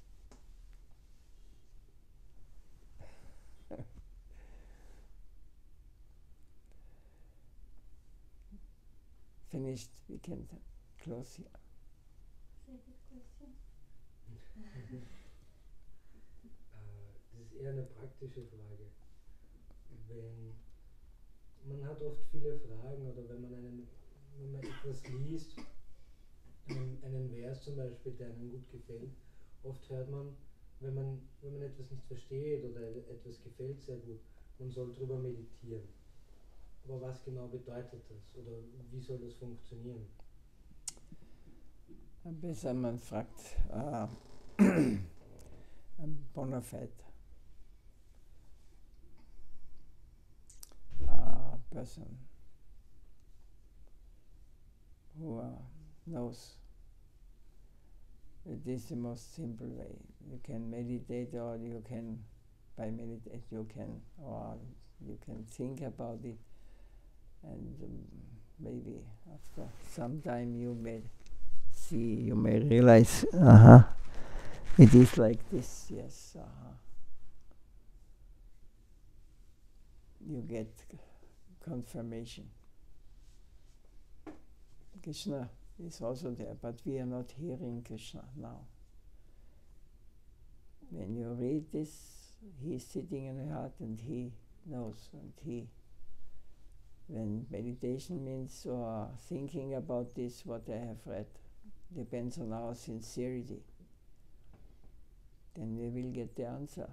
Finished, we can close here. Das ist eher eine praktische Frage. Man hat oft viele Fragen, oder wenn man etwas liest, einen Vers zum Beispiel, der einem gut gefällt, oft hört man, wenn man etwas nicht versteht oder etwas gefällt sehr gut, man soll darüber meditieren. Aber was genau bedeutet das oder wie soll das funktionieren? Besser man fragt Bonafide person who knows it is the most simple way. You can meditate, or you can, by meditate, you can think about it, and maybe after some time you may realize, it is like this, yes, You get confirmation. Krishna is also there, but we are not hearing Krishna now. When you read this, he is sitting in your heart and he knows, and when meditation means, or thinking about this, what I have read, depends on our sincerity, then we will get the answer.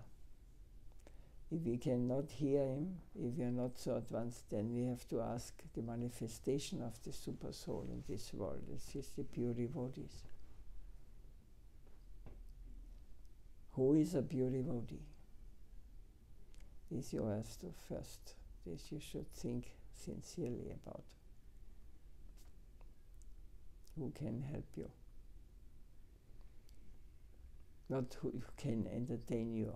If we cannot hear him, if we are not so advanced, then we have to ask the manifestation of the super soul in this world. This is the pure devotees. Who is a pure devotee? This you have to first, this you should think sincerely about. Who can help you? Not who can entertain you.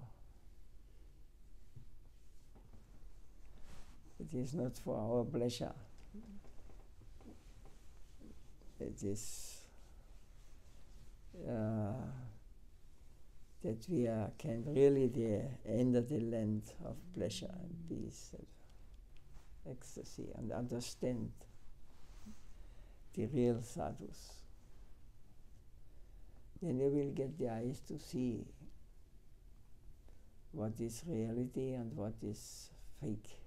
It is not for our pleasure. It is that we can really enter the land of pleasure and peace and ecstasy and understand the real sadhus. Then you will get the eyes to see what is reality and what is fake.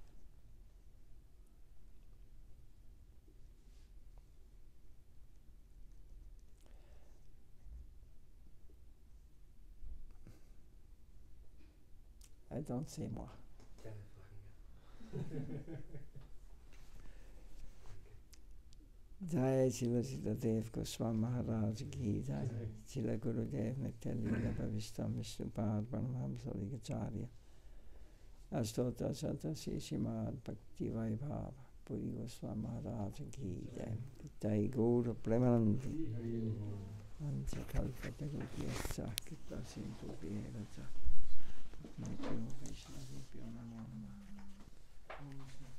I don't say more. Keine Fragen mehr. Jai Srila Siddhadev Goswami Maharaj ki Jai. Srila Gurudev Nityalila Bhavistam Vishnupad Paramahamsa Ligacharya Astota Sata Sishimad Bhakti Vaibhava Puri Goswami Maharaj ki Jai. Jai Guru Premanandi Ancha Kalpa Tarupyascha Kripa Sindhu Bheva Namo Krishna Namo Namo